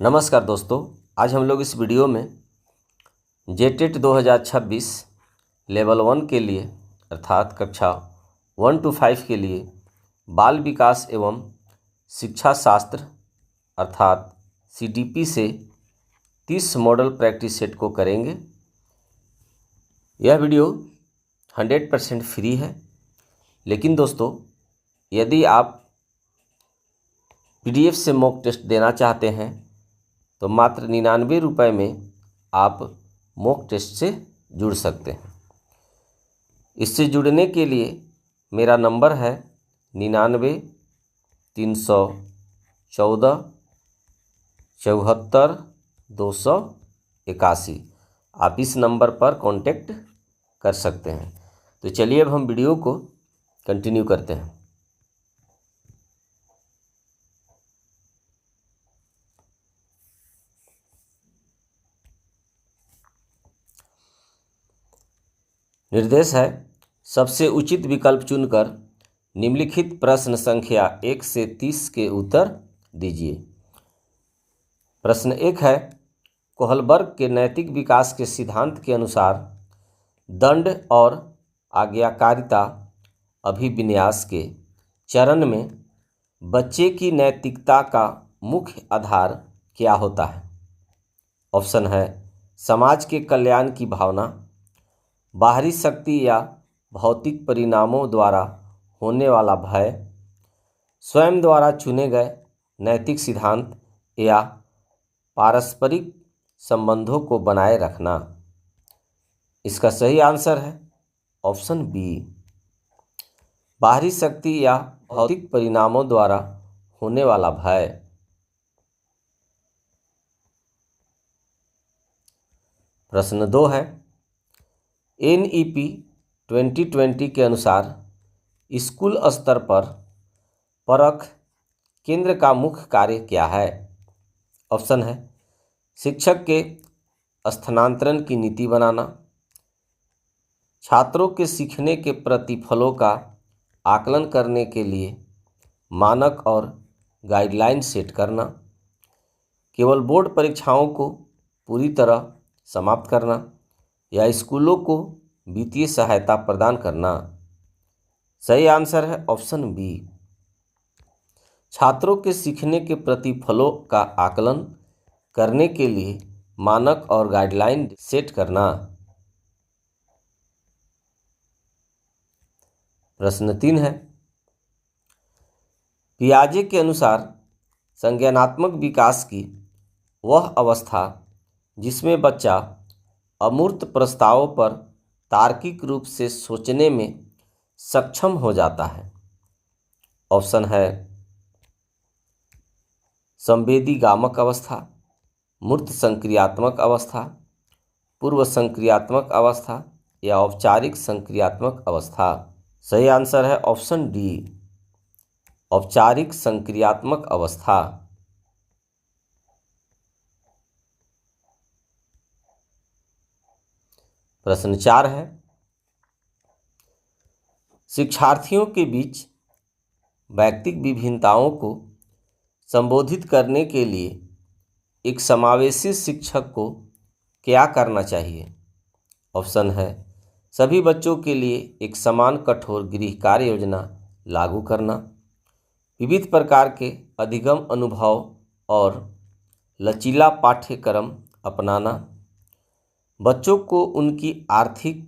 नमस्कार दोस्तों, आज हम लोग इस वीडियो में जेटेट 2026 लेवल 1 के लिए अर्थात कक्षा 1 to 5 के लिए बाल विकास एवं शिक्षा शास्त्र अर्थात CDP से 30 मॉडल प्रैक्टिस सेट को करेंगे। यह वीडियो 100% फ्री है, लेकिन दोस्तों यदि आप PDF से मॉक टेस्ट देना चाहते हैं तो मात्र 99 रुपये में आप मॉक टेस्ट से जुड़ सकते हैं। इससे जुड़ने के लिए मेरा नंबर है 99 314 74 281। आप इस नंबर पर कांटेक्ट कर सकते हैं। तो चलिए अब हम वीडियो को कंटिन्यू करते हैं। निर्देश है, सबसे उचित विकल्प चुनकर निम्नलिखित प्रश्न संख्या 1 से 30 के उत्तर दीजिए। प्रश्न 1 है, कोहलबर्ग के नैतिक विकास के सिद्धांत के अनुसार दंड और आज्ञाकारिता अभिविन्यास के चरण में बच्चे की नैतिकता का मुख्य आधार क्या होता है? ऑप्शन है समाज के कल्याण की भावना, बाहरी शक्ति या भौतिक परिणामों द्वारा होने वाला भय, स्वयं द्वारा चुने गए नैतिक सिद्धांत या पारस्परिक संबंधों को बनाए रखना। इसका सही आंसर है ऑप्शन बी, बाहरी शक्ति या भौतिक परिणामों द्वारा होने वाला भय। प्रश्न 2 है, NEP 2020 के अनुसार स्कूल स्तर पर परख केंद्र का मुख्य कार्य क्या है? ऑप्शन है शिक्षक के स्थानांतरण की नीति बनाना, छात्रों के सीखने के प्रतिफलों का आकलन करने के लिए मानक और गाइडलाइन सेट करना, केवल बोर्ड परीक्षाओं को पूरी तरह समाप्त करना या स्कूलों को वित्तीय सहायता प्रदान करना। सही आंसर है ऑप्शन बी, छात्रों के सीखने के प्रतिफलों का आकलन करने के लिए मानक और गाइडलाइन सेट करना। प्रश्न 3 है, पियाजे के अनुसार संज्ञानात्मक विकास की वह अवस्था जिसमें बच्चा अमूर्त प्रस्तावों पर तार्किक रूप से सोचने में सक्षम हो जाता है। ऑप्शन है संवेदीगामक अवस्था, मूर्त संक्रियात्मक अवस्था, पूर्व संक्रियात्मक अवस्था या औपचारिक संक्रियात्मक अवस्था। सही आंसर है ऑप्शन डी, औपचारिक संक्रियात्मक अवस्था। प्रश्न 4 है, शिक्षार्थियों के बीच वैयक्तिक विभिन्नताओं को संबोधित करने के लिए एक समावेशी शिक्षक को क्या करना चाहिए? ऑप्शन है सभी बच्चों के लिए एक समान कठोर गृह कार्य योजना लागू करना, विविध प्रकार के अधिगम अनुभव और लचीला पाठ्यक्रम अपनाना, बच्चों को उनकी आर्थिक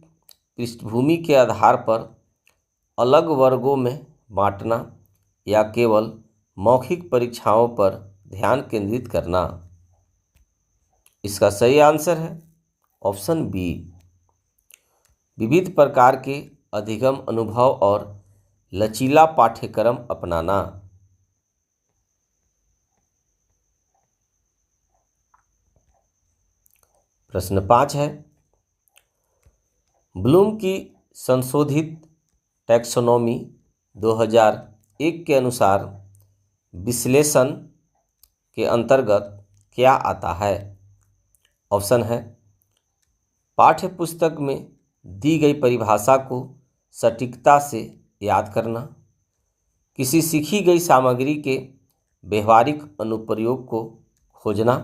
पृष्ठभूमि के आधार पर अलग वर्गों में बांटना या केवल मौखिक परीक्षाओं पर ध्यान केंद्रित करना। इसका सही आंसर है ऑप्शन बी, विविध प्रकार के अधिगम अनुभव और लचीला पाठ्यक्रम अपनाना। प्रश्न 5 है, ब्लूम की संशोधित टैक्सोनॉमी 2001 के अनुसार विश्लेषण के अंतर्गत क्या आता है? ऑप्शन है पाठ्य पुस्तक में दी गई परिभाषा को सटीकता से याद करना, किसी सीखी गई सामग्री के व्यवहारिक अनुप्रयोग को खोजना,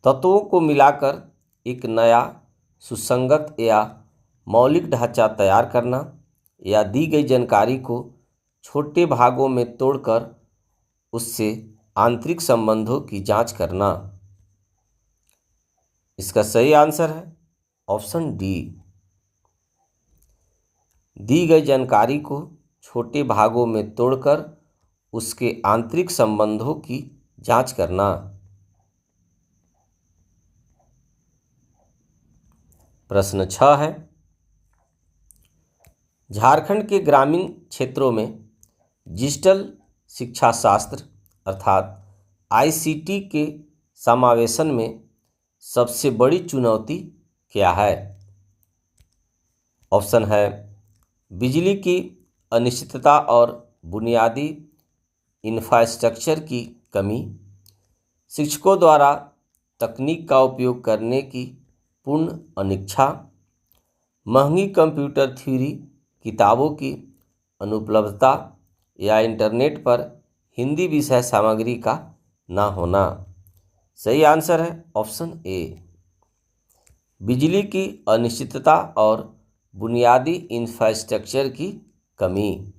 तत्वों को मिलाकर एक नया सुसंगत या मौलिक ढांचा तैयार करना, या दी गई जानकारी को छोटे भागों में तोड़कर उससे आंतरिक संबंधों की जांच करना। इसका सही आंसर है ऑप्शन डी। दी गई जानकारी को छोटे भागों में तोड़कर उसके आंतरिक संबंधों की जांच करना। प्रश्न 6 है, झारखंड के ग्रामीण क्षेत्रों में डिजिटल शिक्षा शास्त्र अर्थात आईसीटी के समावेशन में सबसे बड़ी चुनौती क्या है? ऑप्शन है बिजली की अनिश्चितता और बुनियादी इंफ्रास्ट्रक्चर की कमी, शिक्षकों द्वारा तकनीक का उपयोग करने की पूर्ण अनिच्छा, महंगी कंप्यूटर थ्योरी किताबों की अनुपलब्धता, या इंटरनेट पर हिंदी विषय सामग्री का ना होना। सही आंसर है ऑप्शन ए, बिजली की अनिश्चितता और बुनियादी इंफ्रास्ट्रक्चर की कमी।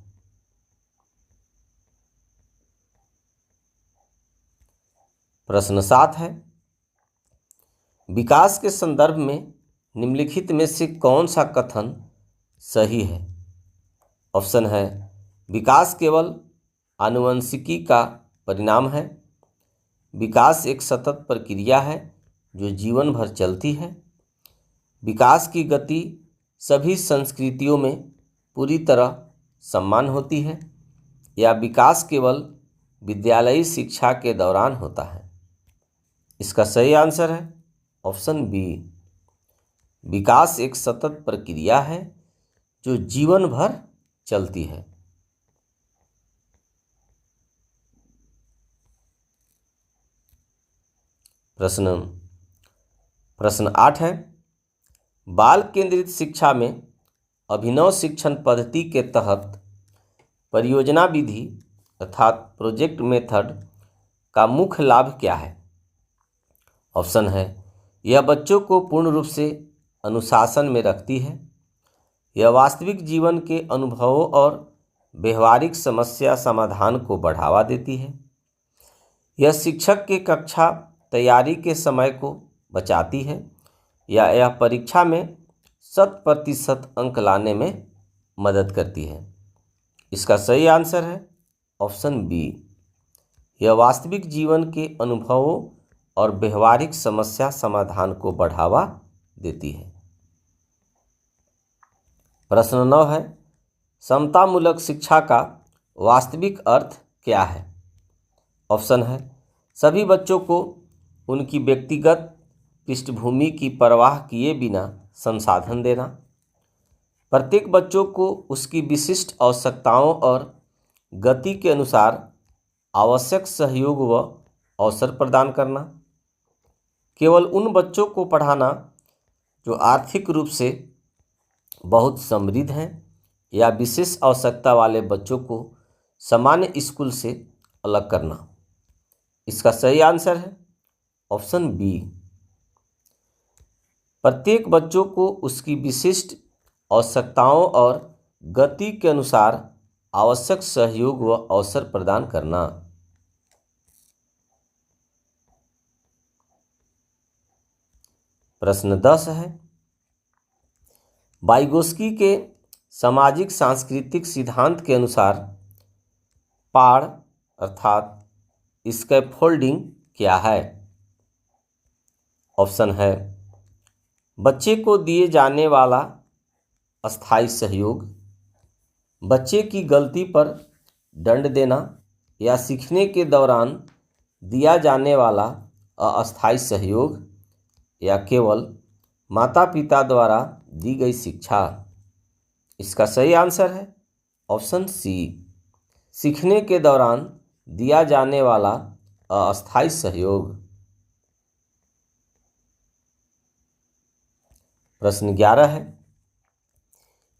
प्रश्न 7 है, विकास के संदर्भ में निम्नलिखित में से कौन सा कथन सही है? ऑप्शन है विकास केवल आनुवंशिकी का परिणाम है, विकास एक सतत प्रक्रिया है जो जीवन भर चलती है, विकास की गति सभी संस्कृतियों में पूरी तरह समान होती है, या विकास केवल विद्यालयी शिक्षा के दौरान होता है। इसका सही आंसर है ऑप्शन बी, विकास एक सतत प्रक्रिया है जो जीवन भर चलती है। प्रश्न 8 है, बाल केंद्रित शिक्षा में अभिनव शिक्षण पद्धति के तहत परियोजना विधि अर्थात प्रोजेक्ट मेथड का मुख्य लाभ क्या है? ऑप्शन है यह बच्चों को पूर्ण रूप से अनुशासन में रखती है, यह वास्तविक जीवन के अनुभवों और व्यवहारिक समस्या समाधान को बढ़ावा देती है, यह शिक्षक के कक्षा तैयारी के समय को बचाती है, या यह परीक्षा में 100% अंक लाने में मदद करती है। इसका सही आंसर है ऑप्शन बी, यह वास्तविक जीवन के अनुभवों और व्यवहारिक समस्या समाधान को बढ़ावा देती है। प्रश्न 9 है, समतामूलक शिक्षा का वास्तविक अर्थ क्या है? ऑप्शन है सभी बच्चों को उनकी व्यक्तिगत पृष्ठभूमि की परवाह किए बिना संसाधन देना, प्रत्येक बच्चों को उसकी विशिष्ट आवश्यकताओं और गति के अनुसार आवश्यक सहयोग व अवसर प्रदान करना, केवल उन बच्चों को पढ़ाना जो आर्थिक रूप से बहुत समृद्ध हैं, या विशेष आवश्यकता वाले बच्चों को सामान्य स्कूल से अलग करना। इसका सही आंसर है ऑप्शन बी, प्रत्येक बच्चों को उसकी विशिष्ट आवश्यकताओं और गति के अनुसार आवश्यक सहयोग व अवसर प्रदान करना। प्रश्न 10 है, वाइगोस्की के सामाजिक सांस्कृतिक सिद्धांत के अनुसार पाड़ अर्थात स्कैफोल्डिंग क्या है? ऑप्शन है बच्चे को दिए जाने वाला अस्थायी सहयोग, बच्चे की गलती पर दंड देना, या सीखने के दौरान दिया जाने वाला अस्थायी सहयोग, या केवल माता पिता द्वारा दी गई शिक्षा। इसका सही आंसर है ऑप्शन सी, सीखने के दौरान दिया जाने वाला अस्थायी सहयोग। प्रश्न 11 है,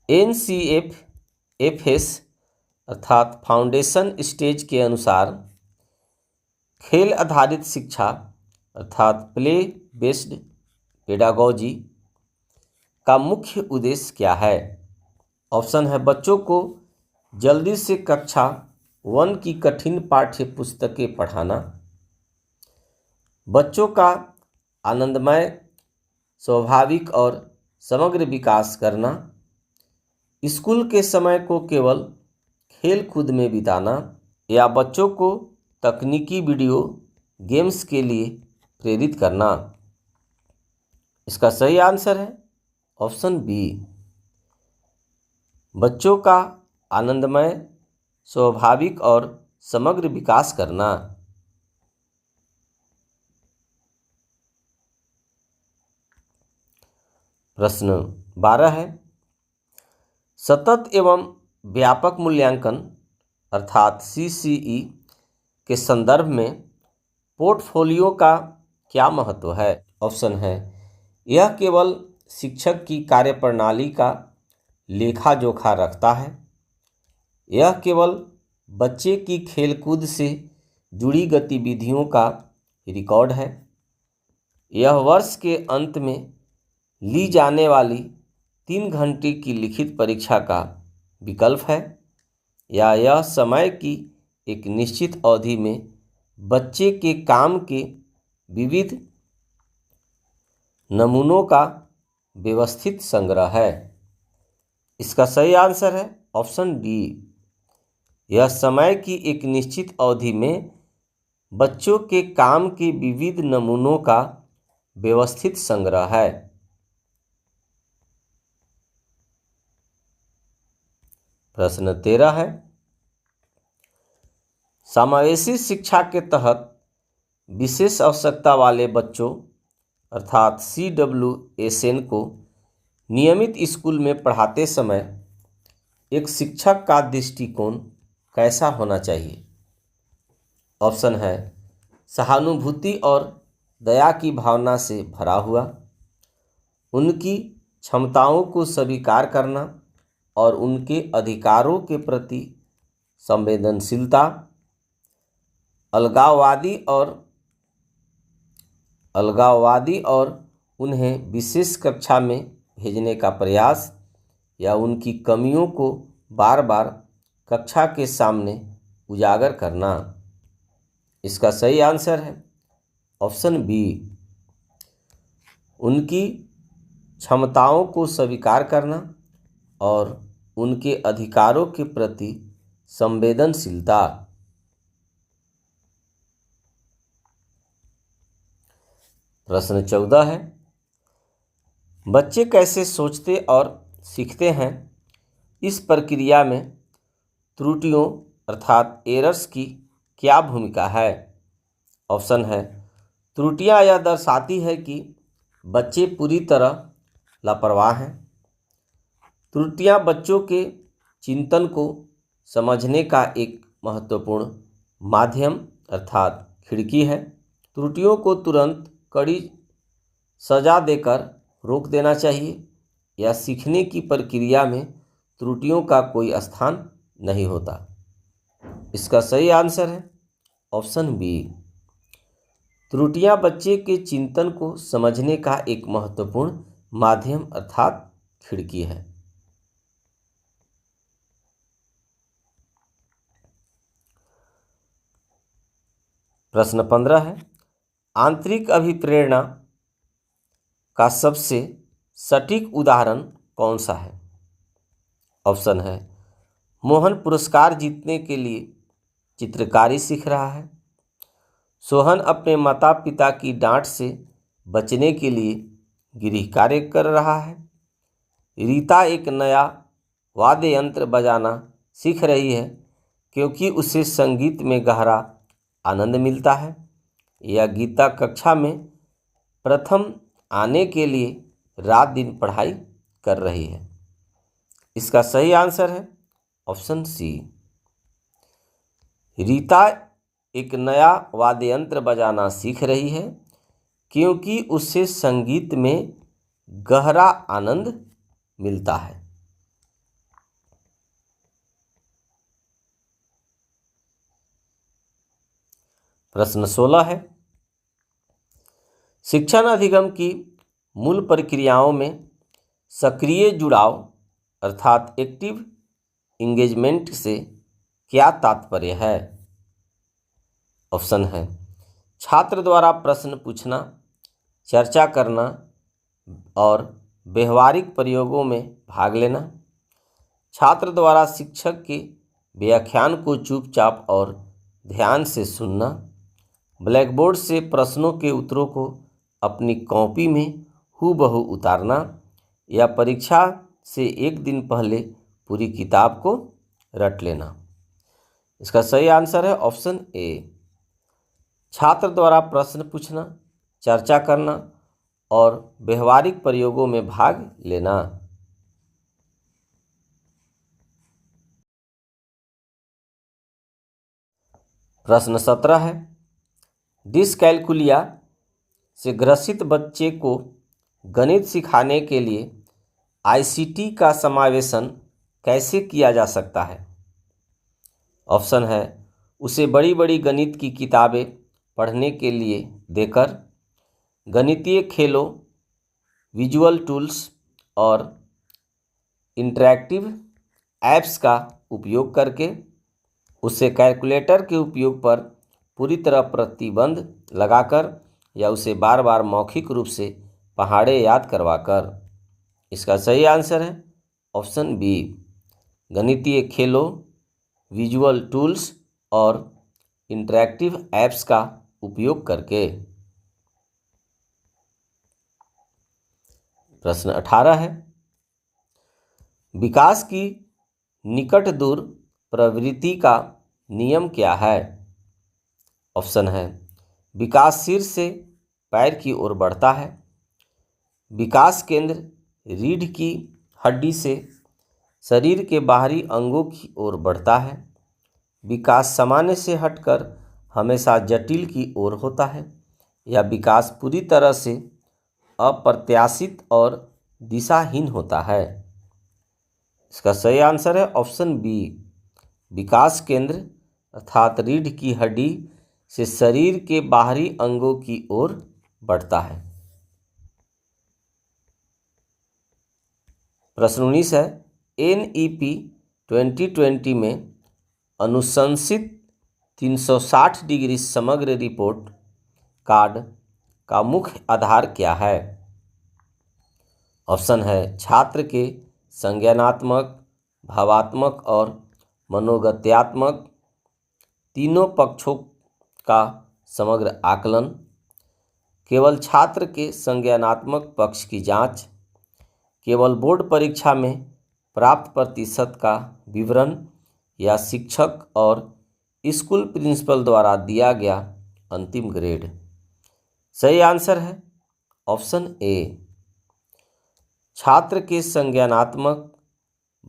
NCFS अर्थात फाउंडेशन स्टेज के अनुसार खेल आधारित शिक्षा अर्थात प्ले बेस्ड पेडागोजी का मुख्य उद्देश्य क्या है? ऑप्शन है बच्चों को जल्दी से कक्षा 1 की कठिन पाठ्य पुस्तकें पढ़ाना, बच्चों का आनंदमय स्वाभाविक और समग्र विकास करना, स्कूल के समय को केवल खेल कूद में बिताना, या बच्चों को तकनीकी वीडियो गेम्स के लिए प्रेरित करना। इसका सही आंसर है ऑप्शन बी, बच्चों का आनंदमय स्वाभाविक और समग्र विकास करना। प्रश्न 12 है, सतत एवं व्यापक मूल्यांकन अर्थात CCE के संदर्भ में पोर्टफोलियो का क्या महत्व है? ऑप्शन है यह केवल शिक्षक की कार्यप्रणाली का लेखा जोखा रखता है, यह केवल बच्चे की खेलकूद से जुड़ी गतिविधियों का रिकॉर्ड है, यह वर्ष के अंत में ली जाने वाली 3 घंटे की लिखित परीक्षा का विकल्प है, या यह समय की एक निश्चित अवधि में बच्चे के काम के विविध नमूनों का व्यवस्थित संग्रह है। इसका सही आंसर है ऑप्शन डी, यह समय की एक निश्चित अवधि में बच्चों के काम के विविध नमूनों का व्यवस्थित संग्रह है। प्रश्न 13 है, समावेशी शिक्षा के तहत विशेष आवश्यकता वाले बच्चों अर्थात CWSN को नियमित स्कूल में पढ़ाते समय एक शिक्षक का दृष्टिकोण कैसा होना चाहिए? ऑप्शन है सहानुभूति और दया की भावना से भरा हुआ, उनकी क्षमताओं को स्वीकार करना और उनके अधिकारों के प्रति संवेदनशीलता, अलगाववादी और उन्हें विशेष कक्षा में भेजने का प्रयास, या उनकी कमियों को बार बार कक्षा के सामने उजागर करना। इसका सही आंसर है ऑप्शन बी, उनकी क्षमताओं को स्वीकार करना और उनके अधिकारों के प्रति संवेदनशीलता। प्रश्न 14 है, बच्चे कैसे सोचते और सीखते हैं, इस प्रक्रिया में त्रुटियों अर्थात एरर्स की क्या भूमिका है? ऑप्शन है त्रुटियां यह दर्शाती है कि बच्चे पूरी तरह लापरवाह हैं, त्रुटियां बच्चों के चिंतन को समझने का एक महत्वपूर्ण माध्यम अर्थात खिड़की है, त्रुटियों को तुरंत कड़ी सजा देकर रोक देना चाहिए, या सीखने की प्रक्रिया में त्रुटियों का कोई स्थान नहीं होता। इसका सही आंसर है ऑप्शन बी, त्रुटियां बच्चे के चिंतन को समझने का एक महत्वपूर्ण माध्यम अर्थात खिड़की है। प्रश्न 15 है, आंतरिक अभिप्रेरणा का सबसे सटीक उदाहरण कौन सा है? ऑप्शन है मोहन पुरस्कार जीतने के लिए चित्रकारी सीख रहा है, सोहन अपने माता पिता की डांट से बचने के लिए गृह कार्य कर रहा है, रीता एक नया वाद्य यंत्र बजाना सीख रही है क्योंकि उसे संगीत में गहरा आनंद मिलता है, या गीता कक्षा में प्रथम आने के लिए रात दिन पढ़ाई कर रही है। इसका सही आंसर है ऑप्शन सी, रीता एक नया वाद्य यंत्र बजाना सीख रही है क्योंकि उसे संगीत में गहरा आनंद मिलता है। प्रश्न 16 है, शिक्षण अधिगम की मूल प्रक्रियाओं में सक्रिय जुड़ाव अर्थात एक्टिव इंगेजमेंट से क्या तात्पर्य है? ऑप्शन है, छात्र द्वारा प्रश्न पूछना, चर्चा करना और व्यवहारिक प्रयोगों में भाग लेना। छात्र द्वारा शिक्षक के व्याख्यान को चुपचाप और ध्यान से सुनना। ब्लैकबोर्ड से प्रश्नों के उत्तरों को अपनी कॉपी में हूबहू उतारना या परीक्षा से एक दिन पहले पूरी किताब को रट लेना। इसका सही आंसर है ऑप्शन ए, छात्र द्वारा प्रश्न पूछना, चर्चा करना और व्यवहारिक प्रयोगों में भाग लेना। प्रश्न 17 है, डिसकैलकुलिया से ग्रसित बच्चे को गणित सिखाने के लिए आईसीटी का समावेशन कैसे किया जा सकता है? ऑप्शन है, उसे बड़ी बड़ी गणित की किताबें पढ़ने के लिए देकर, गणितीय खेलों, विजुअल टूल्स और इंटरैक्टिव ऐप्स का उपयोग करके, उसे कैलकुलेटर के उपयोग पर पूरी तरह प्रतिबंध लगाकर या उसे बार बार मौखिक रूप से पहाड़े याद करवाकर। इसका सही आंसर है ऑप्शन बी, गणितीय खेलों, विजुअल टूल्स और इंटरैक्टिव ऐप्स का उपयोग करके। प्रश्न 18 है, विकास की निकट दूर प्रवृत्ति का नियम क्या है? ऑप्शन है, विकास सिर से पैर की ओर बढ़ता है। विकास केंद्र रीढ़ की हड्डी से शरीर के बाहरी अंगों की ओर बढ़ता है। विकास सामान्य से हटकर हमेशा जटिल की ओर होता है, या विकास पूरी तरह से अप्रत्याशित और दिशाहीन होता है। इसका सही आंसर है ऑप्शन बी, विकास केंद्र अर्थात रीढ़ की हड्डी से शरीर के बाहरी अंगों की ओर बढ़ता है। प्रश्न 19 है, एनईपी 2020 में अनुशंसित 360 डिग्री समग्र रिपोर्ट कार्ड का मुख्य आधार क्या है? ऑप्शन है, छात्र के संज्ञानात्मक, भावात्मक और मनोगत्यात्मक तीनों पक्षों का समग्र आकलन, केवल छात्र के संज्ञानात्मक पक्ष की जांच, केवल बोर्ड परीक्षा में प्राप्त प्रतिशत का विवरण या शिक्षक और स्कूल प्रिंसिपल द्वारा दिया गया अंतिम ग्रेड। सही आंसर है ऑप्शन ए, छात्र के संज्ञानात्मक,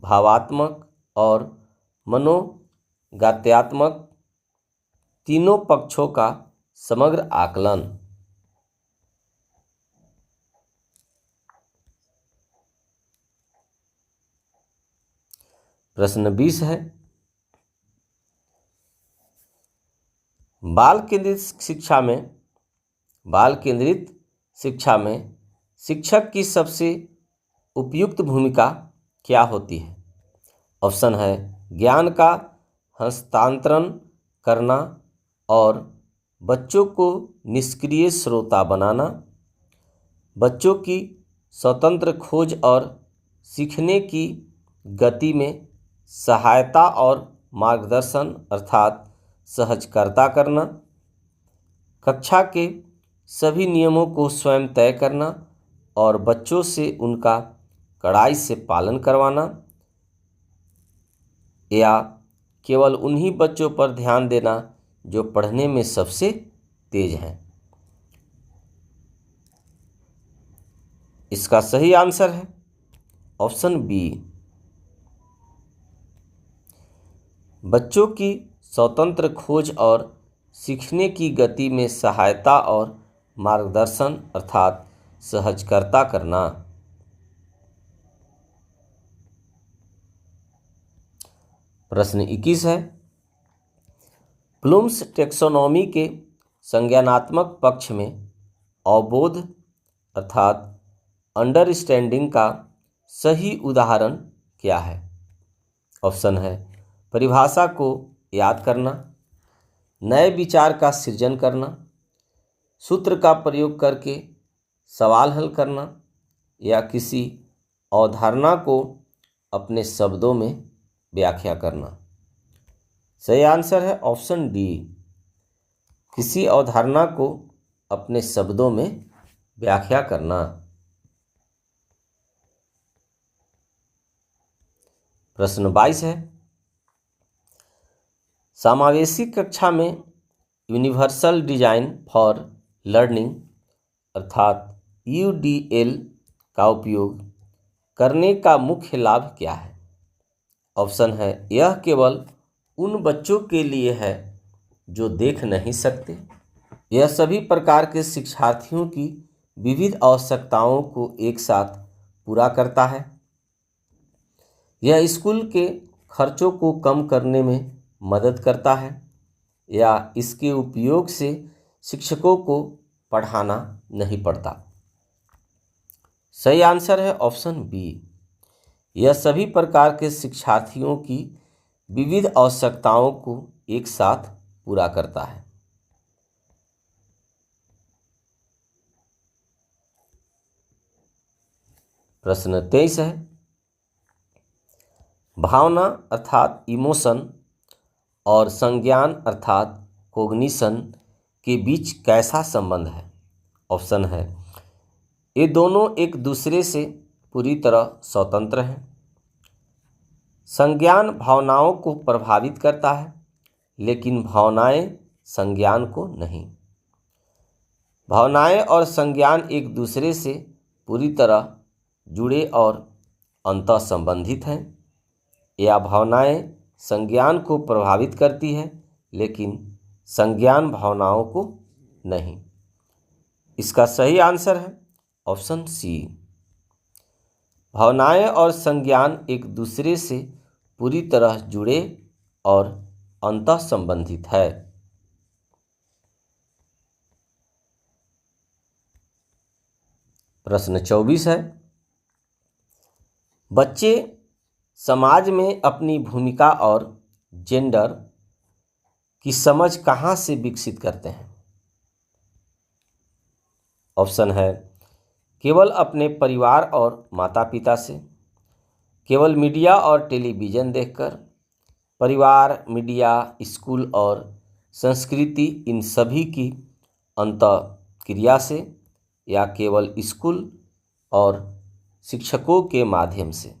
भावात्मक और मनोगत्यात्मक तीनों पक्षों का समग्र आकलन। प्रश्न 20 है, बाल केंद्रित शिक्षा में शिक्षक की सबसे उपयुक्त भूमिका क्या होती है? ऑप्शन है, ज्ञान का हस्तांतरण करना और बच्चों को निष्क्रिय श्रोता बनाना, बच्चों की स्वतंत्र खोज और सीखने की गति में सहायता और मार्गदर्शन अर्थात सहजकर्ता करना, कक्षा के सभी नियमों को स्वयं तय करना और बच्चों से उनका कड़ाई से पालन करवाना, या केवल उन्हीं बच्चों पर ध्यान देना जो पढ़ने में सबसे तेज हैं। इसका सही आंसर है ऑप्शन बी, बच्चों की स्वतंत्र खोज और सीखने की गति में सहायता और मार्गदर्शन अर्थात सहजकर्ता करना। प्रश्न 21 है, ब्लूम्स टैक्सोनॉमी के संज्ञानात्मक पक्ष में अवबोध अर्थात अंडरस्टैंडिंग का सही उदाहरण क्या है? ऑप्शन है परिभाषा को याद करना, नए विचार का सृजन करना, सूत्र का प्रयोग करके सवाल हल करना या किसी अवधारणा को अपने शब्दों में व्याख्या करना। सही आंसर है ऑप्शन डी, किसी अवधारणा को अपने शब्दों में व्याख्या करना। प्रश्न 22 है, समावेशी कक्षा में यूनिवर्सल डिजाइन फॉर लर्निंग अर्थात UDL का उपयोग करने का मुख्य लाभ क्या है? ऑप्शन है यह केवल उन बच्चों के लिए है जो देख नहीं सकते। यह सभी प्रकार के शिक्षार्थियों की विविध आवश्यकताओं को एक साथ पूरा करता है। यह स्कूल के खर्चों को कम करने में मदद करता है या इसके उपयोग से शिक्षकों को पढ़ाना नहीं पड़ता। सही आंसर है ऑप्शन बी, यह सभी प्रकार के शिक्षार्थियों की विविध आवश्यकताओं को एक साथ पूरा करता है। प्रश्न 23 है, भावना अर्थात इमोशन और संज्ञान अर्थात कॉग्निशन के बीच कैसा संबंध है? ऑप्शन है ये दोनों एक दूसरे से पूरी तरह स्वतंत्र हैं। संज्ञान भावनाओं को प्रभावित करता है लेकिन भावनाएं संज्ञान को नहीं। भावनाएं और संज्ञान एक दूसरे से पूरी तरह जुड़े और अंतः संबंधित हैं या भावनाएं संज्ञान को प्रभावित करती है लेकिन संज्ञान भावनाओं को नहीं। इसका सही आंसर है ऑप्शन सी, भावनाएं और संज्ञान एक दूसरे से पूरी तरह जुड़े और अंतः संबंधित है। प्रश्न 24 है, बच्चे समाज में अपनी भूमिका और जेंडर की समझ कहाँ से विकसित करते हैं? ऑप्शन है केवल अपने परिवार और माता पिता से, केवल मीडिया और टेलीविज़न देखकर, परिवार, मीडिया, स्कूल और संस्कृति इन सभी की अंतःक्रिया से या केवल स्कूल और शिक्षकों के माध्यम से।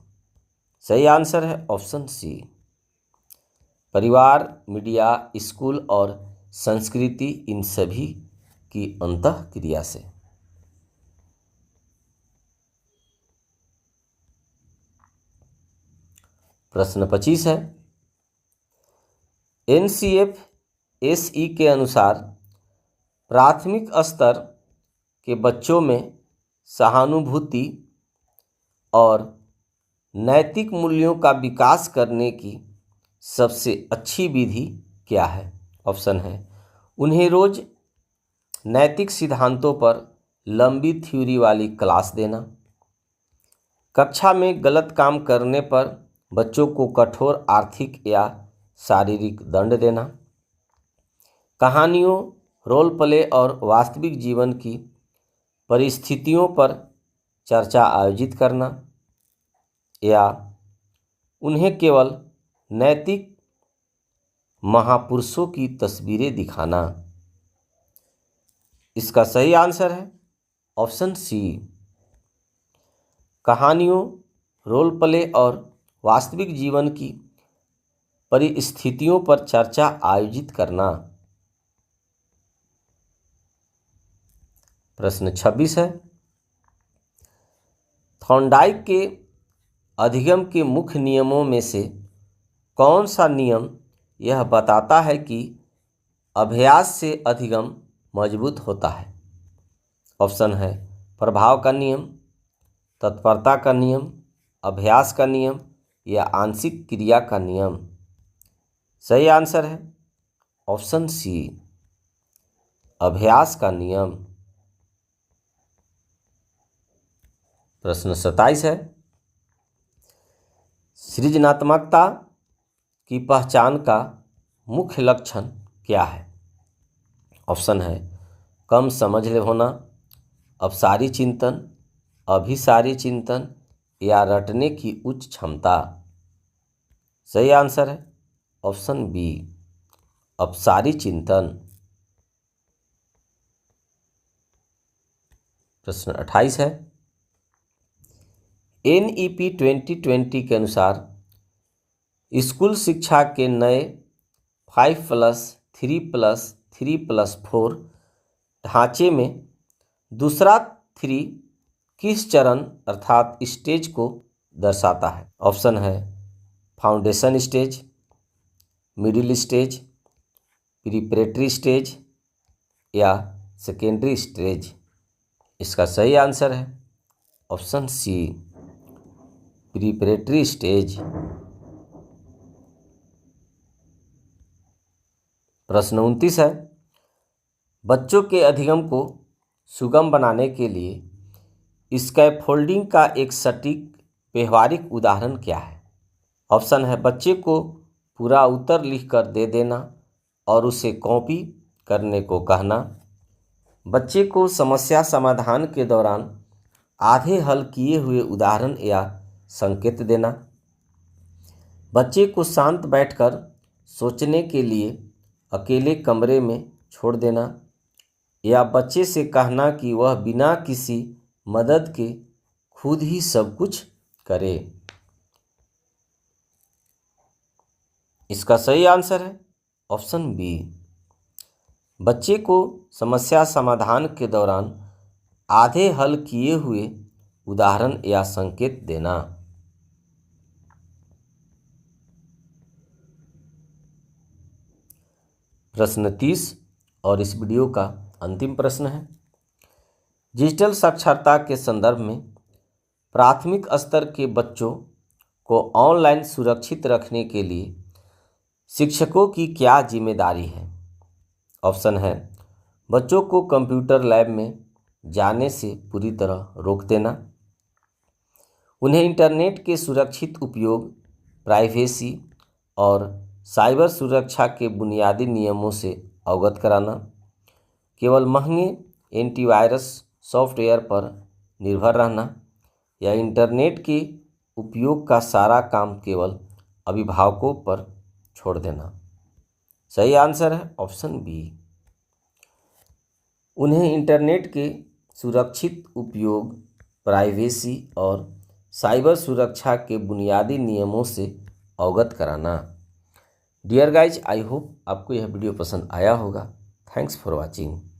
सही आंसर है ऑप्शन सी, परिवार, मीडिया, स्कूल और संस्कृति इन सभी की अंतःक्रिया से। प्रश्न 25 है, NCFSE के अनुसार प्राथमिक स्तर के बच्चों में सहानुभूति और नैतिक मूल्यों का विकास करने की सबसे अच्छी विधि क्या है? ऑप्शन है उन्हें रोज नैतिक सिद्धांतों पर लंबी थ्योरी वाली क्लास देना, कक्षा में गलत काम करने पर बच्चों को कठोर आर्थिक या शारीरिक दंड देना, कहानियों, रोल प्ले और वास्तविक जीवन की परिस्थितियों पर चर्चा आयोजित करना या उन्हें केवल नैतिक महापुरुषों की तस्वीरें दिखाना। इसका सही आंसर है ऑप्शन सी, कहानियों, रोल प्ले और वास्तविक जीवन की परिस्थितियों पर चर्चा आयोजित करना। प्रश्न 26 है, थॉर्नडाइक के अधिगम के मुख्य नियमों में से कौन सा नियम यह बताता है कि अभ्यास से अधिगम मजबूत होता है? ऑप्शन है प्रभाव का नियम, तत्परता का नियम, अभ्यास का नियम या आंशिक क्रिया का नियम। सही आंसर है ऑप्शन सी, अभ्यास का नियम। प्रश्न 27 है, सृजनात्मकता की पहचान का मुख्य लक्षण क्या है? ऑप्शन है कम समझ होना, अपसारी चिंतन, अभिसारी चिंतन या रटने की उच्च क्षमता। सही आंसर है ऑप्शन बी, अपसारी चिंतन। प्रश्न 28 है, NEP 2020 के अनुसार स्कूल शिक्षा के नए 5+3+3+4 ढांचे में दूसरा 3 किस चरण अर्थात स्टेज को दर्शाता है? ऑप्शन है foundation stage, middle stage, preparatory stage या सेकेंडरी स्टेज। इसका सही आंसर है ऑप्शन सी, प्रिपरेटरी स्टेज। प्रश्न 29 है, बच्चों के अधिगम को सुगम बनाने के लिए स्कैफोल्डिंग का एक सटीक व्यवहारिक उदाहरण क्या है? ऑप्शन है बच्चे को पूरा उत्तर लिखकर दे देना और उसे कॉपी करने को कहना, बच्चे को समस्या समाधान के दौरान आधे हल किए हुए उदाहरण या संकेत देना, बच्चे को शांत बैठकर सोचने के लिए अकेले कमरे में छोड़ देना या बच्चे से कहना कि वह बिना किसी मदद के खुद ही सब कुछ करे। इसका सही आंसर है ऑप्शन बी, बच्चे को समस्या समाधान के दौरान आधे हल किए हुए उदाहरण या संकेत देना। प्रश्न 30 और इस वीडियो का अंतिम प्रश्न है, डिजिटल साक्षरता के संदर्भ में प्राथमिक स्तर के बच्चों को ऑनलाइन सुरक्षित रखने के लिए शिक्षकों की क्या जिम्मेदारी है? ऑप्शन है बच्चों को कंप्यूटर लैब में जाने से पूरी तरह रोक देना, उन्हें इंटरनेट के सुरक्षित उपयोग, प्राइवेसी और साइबर सुरक्षा के बुनियादी नियमों से अवगत कराना, केवल महंगे एंटीवायरस सॉफ्टवेयर पर निर्भर रहना या इंटरनेट के उपयोग का सारा काम केवल अभिभावकों पर छोड़ देना। सही आंसर है ऑप्शन बी, उन्हें इंटरनेट के सुरक्षित उपयोग, प्राइवेसी और साइबर सुरक्षा के बुनियादी नियमों से अवगत कराना। डियर गाइज, आई होप आपको यह वीडियो पसंद आया होगा। Thanks for watching.